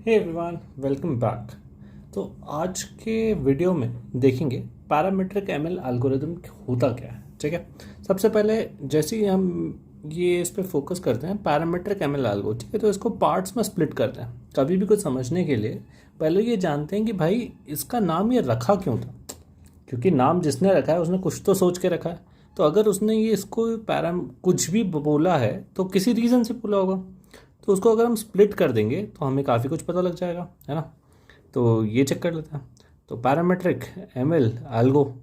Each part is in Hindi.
Hey everyone, welcome back. तो आज के वीडियो में देखेंगे पैरामीट्रिक एमएल एल्गोरिदम होता क्या है। ठीक है, सबसे पहले जैसे ही हम ये इस पे फोकस करते हैं पैरामीट्रिक एमएल एल्गो, ठीक है, तो इसको पार्ट्स में स्प्लिट करते हैं। कभी भी कुछ समझने के लिए पहले ये जानते हैं कि भाई इसका नाम ये रखा क्यों था, क्योंकि नाम जिसने रखा है उसने कुछ तो सोच के रखा है। तो अगर उसने ये इसको कुछ भी बोला है तो किसी रीज़न से बोला होगा, तो उसको अगर हम स्प्लिट कर देंगे तो हमें काफ़ी कुछ पता लग जाएगा, है ना। तो ये चेक कर लेते हैं। तो पैरामेट्रिक एमएल एल्गो,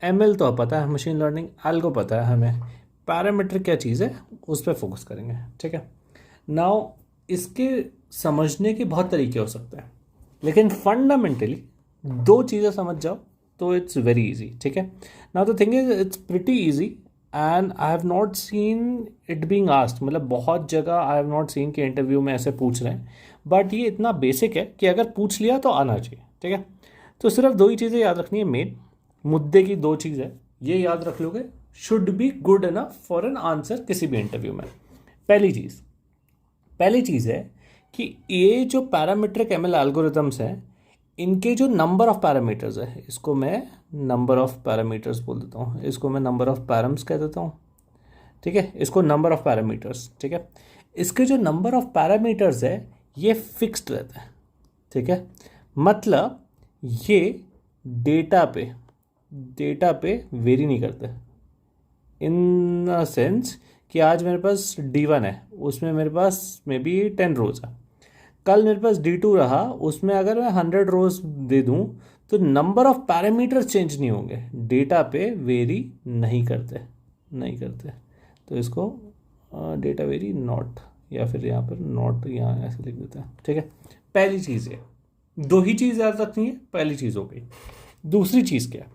एमएल तो अब पता है, मशीन लर्निंग, एल्गो पता है हमें, पैरामेट्रिक क्या चीज़ है उस पर फोकस करेंगे। ठीक है, नाउ इसके समझने के बहुत तरीके हो सकते हैं, लेकिन फंडामेंटली दो चीज़ें समझ जाओ तो इट्स वेरी इजी। ठीक है, now the thing is it's pretty easy and I have not seen it being asked, मतलब बहुत जगह आई हैव नॉट सीन कि इंटरव्यू में ऐसे पूछ रहे हैं, बट ये इतना बेसिक है कि अगर पूछ लिया तो आना चाहिए। ठीक है, तो सिर्फ दो ही चीज़ें याद रखनी है, मेन मुद्दे की दो चीज़ें ये याद रख लोगे, should be good enough for an answer किसी भी इंटरव्यू में। पहली चीज़ है कि ये जो पैरामीट्रिक एमएल एल्गोरिथम्स हैं, इनके जो नंबर ऑफ पैरामीटर्स है, इसको मैं नंबर ऑफ पैरामीटर्स बोल देता हूँ, इसको मैं नंबर ऑफ पैरम्स कह देता हूँ। ठीक है, इसको नंबर ऑफ पैरामीटर्स। ठीक है, इसके जो नंबर ऑफ पैरामीटर्स है ये फिक्स्ड रहता है। ठीक है, मतलब ये डेटा पे वेरी नहीं करते, इन अ सेंस कि आज मेरे पास D1 है, उसमें मेरे पास मे बी 10 रोज है, कल मेरे पास D2 रहा, उसमें अगर मैं 100 रोज दे दूं तो नंबर ऑफ पैरामीटर्स चेंज नहीं होंगे, डेटा पे वेरी नहीं करते। तो इसको डेटा वेरी नॉट, या फिर यहाँ पर नॉट यहाँ ऐसे लिख देते हैं। ठीक है, पहली चीज़ है, दो ही चीज़ याद रखनी है, पहली चीज़ हो गई। दूसरी चीज़ क्या है?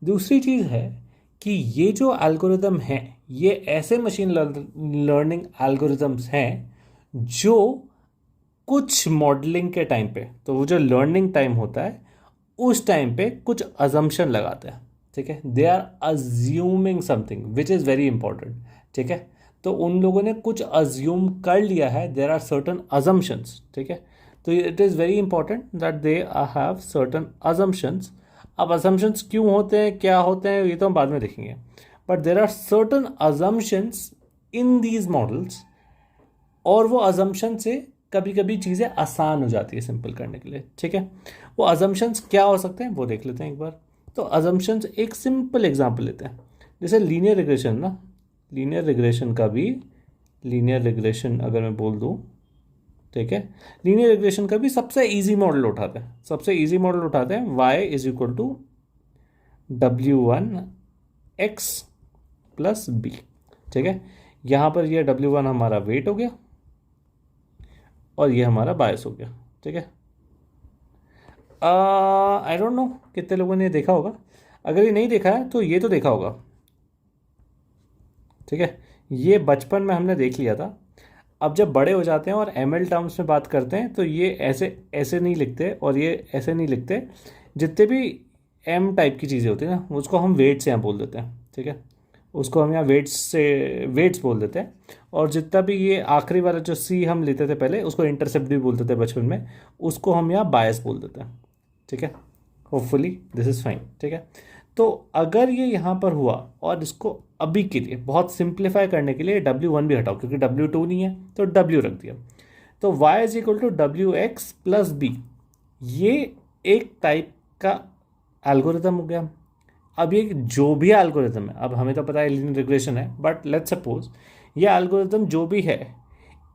दूसरी चीज़ है कि ये जो एल्गोरिदम हैं ये ऐसे मशीन लर्निंग एल्गोरिदम्स हैं जो कुछ मॉडलिंग के टाइम पे, तो वो जो लर्निंग टाइम होता है उस टाइम पे कुछ अजम्पशन लगाते हैं। ठीक है, they are assuming something which is very important. ठीक है, तो उन लोगों ने कुछ अज्यूम कर लिया है, देर आर सर्टन अजम्पशंस। ठीक है, तो it is very important that they have certain assumptions. अब अजम्पशंस क्यों होते हैं, क्या होते हैं, ये तो हम बाद में देखेंगे, but there are certain assumptions in these models, और वो अजम्पशन से कभी कभी चीज़ें आसान हो जाती है सिंपल करने के लिए। ठीक है, वो अजम्पशंस क्या हो सकते हैं वो देख लेते हैं एक बार। तो अजम्पशंस, एक सिंपल एग्जांपल लेते हैं, जैसे लीनियर रिग्रेशन ना, लीनियर रिग्रेशन अगर मैं बोल दूँ, ठीक है, लीनियर रिग्रेशन का भी सबसे इजी मॉडल उठाते हैं, y is equal to W1x plus B. ठीक है, यहाँ पर यह W1 हमारा वेट हो गया और ये हमारा बायस हो गया। ठीक है, आई डोंट नो कितने लोगों ने देखा होगा, अगर ये नहीं देखा है तो ये तो देखा होगा। ठीक है, ये बचपन में हमने देख लिया था। अब जब बड़े हो जाते हैं और एमएल टर्म्स में बात करते हैं तो ये ऐसे नहीं लिखते और ये ऐसे नहीं लिखते, जितने भी एम टाइप की चीज़ें होती हैं ना उसको हम वेट्स यहाँ बोल देते हैं। ठीक है, उसको हम यहाँ वेट्स बोल देते हैं, और जितना भी ये आखिरी वाला जो सी हम लेते थे पहले उसको इंटरसेप्ट भी बोलते थे बचपन में, उसको हम यहाँ बायस बोल देते हैं। ठीक है, होपफुली दिस इज़ फाइन। ठीक है, तो अगर ये यहाँ पर हुआ और इसको अभी के लिए बहुत सिंप्लीफाई करने के लिए W1 भी हटाओ, क्योंकि W2 नहीं है तो W रख दिया, तो y is equal to WX plus B, ये एक टाइप का एल्गोरिथम हो गया। अब ये जो भी एल्गोरिथम है, अब हमें तो पता है लीनियर रिग्रेशन है, बट लेट्स सपोज ये एल्गोरिथम जो भी है,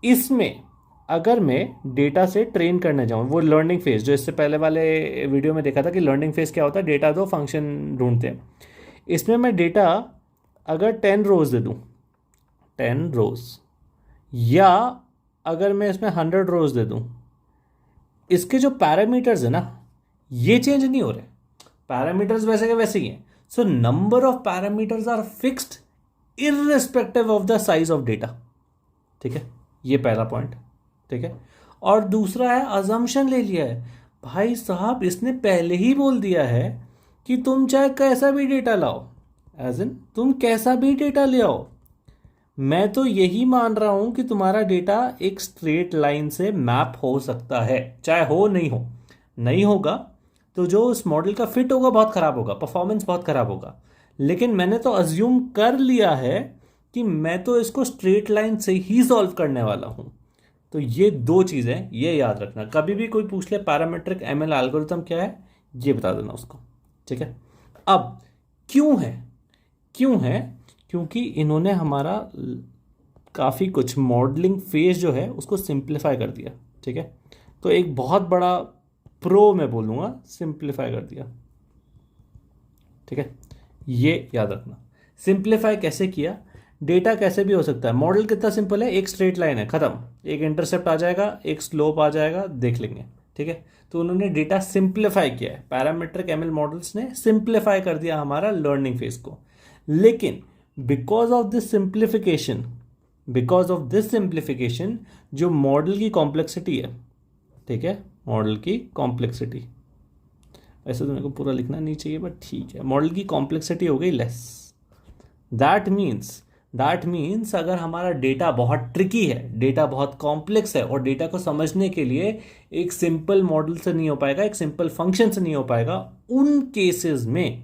इसमें अगर मैं डेटा से ट्रेन करने जाऊँ, वो लर्निंग फेज जो इससे पहले वाले वीडियो में देखा था कि लर्निंग फेज क्या होता है, डेटा दो फंक्शन ढूंढते हैं, इसमें मैं डेटा अगर 10 रोज दे दूँ, 10 रोज, या अगर मैं इसमें 100 रोज दे दूँ, इसके जो पैरामीटर्स है ना ये चेंज नहीं हो रहे, पैरामीटर्स वैसे के वैसे ही हैं। So number of parameters are fixed irrespective of the size of data. ठीक है, ये पहला पॉइंट। ठीक है, और दूसरा है अजम्पशन ले लिया है, भाई साहब इसने पहले ही बोल दिया है कि तुम चाहे कैसा भी डेटा लाओ, एज इन तुम कैसा भी डेटा ले आओ, मैं तो यही मान रहा हूं कि तुम्हारा डेटा एक स्ट्रेट लाइन से मैप हो सकता है, चाहे हो नहीं हो। नहीं होगा तो जो उस मॉडल का फिट होगा बहुत खराब होगा, परफॉर्मेंस बहुत खराब होगा। लेकिन मैंने तो अज्यूम कर लिया है कि मैं तो इसको स्ट्रेट लाइन से ही सॉल्व करने वाला हूं। तो ये दो चीजें ये याद रखना, कभी भी कोई पूछ ले पैरामीट्रिक एमएल एल्गोरिथम क्या है, ये बता देना उसको। ठीक है। अब क्यों है, क्यों है? क्योंकि इन्होंने हमारा काफ़ी कुछ मॉडलिंग फेज जो है उसको सिंप्लीफाई कर दिया। ठीक है। तो एक बहुत बड़ा प्रो मैं बोलूँगा, सिंप्लीफाई कर दिया। ठीक है, ये याद रखना। सिंप्लीफाई कैसे किया? डेटा कैसे भी हो सकता है, मॉडल कितना सिंपल है, एक स्ट्रेट लाइन है, खत्म। एक इंटरसेप्ट आ जाएगा, एक स्लोप आ जाएगा, देख लेंगे। ठीक है। तो उन्होंने डेटा सिंप्लीफाई किया है, पैरामीट्रिक एमएल मॉडल्स ने सिंप्लीफाई कर दिया हमारा लर्निंग फेज को। लेकिन because of this simplification, because of this simplification जो मॉडल की कॉम्प्लेक्सिटी है, ठीक है, मॉडल की कॉम्प्लेक्सिटी, ऐसे तो मेरे को पूरा लिखना नहीं चाहिए बट ठीक है, मॉडल की कॉम्प्लेक्सिटी हो गई लेस। दैट मीन्स अगर हमारा डेटा बहुत ट्रिकी है, डेटा बहुत कॉम्प्लेक्स है और डेटा को समझने के लिए एक सिंपल मॉडल से नहीं हो पाएगा, एक सिंपल फंक्शन से नहीं हो पाएगा, उन केसेस में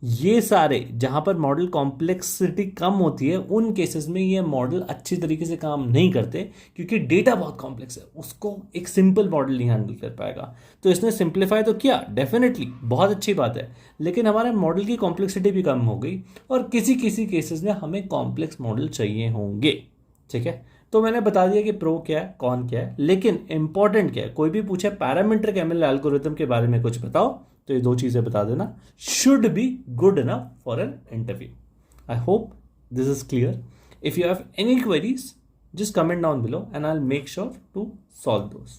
ये सारे जहां पर मॉडल कॉम्प्लेक्सिटी कम होती है, उन केसेस में ये मॉडल अच्छी तरीके से काम नहीं करते, क्योंकि डेटा बहुत कॉम्प्लेक्स है, उसको एक सिंपल मॉडल नहीं हैंडल कर पाएगा। तो इसने सिंप्लीफाई तो किया, डेफिनेटली बहुत अच्छी बात है, लेकिन हमारे मॉडल की कॉम्प्लेक्सिटी भी कम हो गई और किसी किसी केसेस में हमें कॉम्प्लेक्स मॉडल चाहिए होंगे। ठीक है। तो मैंने बता दिया कि प्रो क्या है, कौन क्या है, लेकिन इंपॉर्टेंट क्या है, कोई भी पूछे पैरामीट्रिक एमएल एल्गोरिथम के बारे में कुछ बताओ, तो ये दो चीजें बता देना, should be good enough for an interview. I hope this is clear. If you have any queries, just comment down below and I'll make sure to solve those.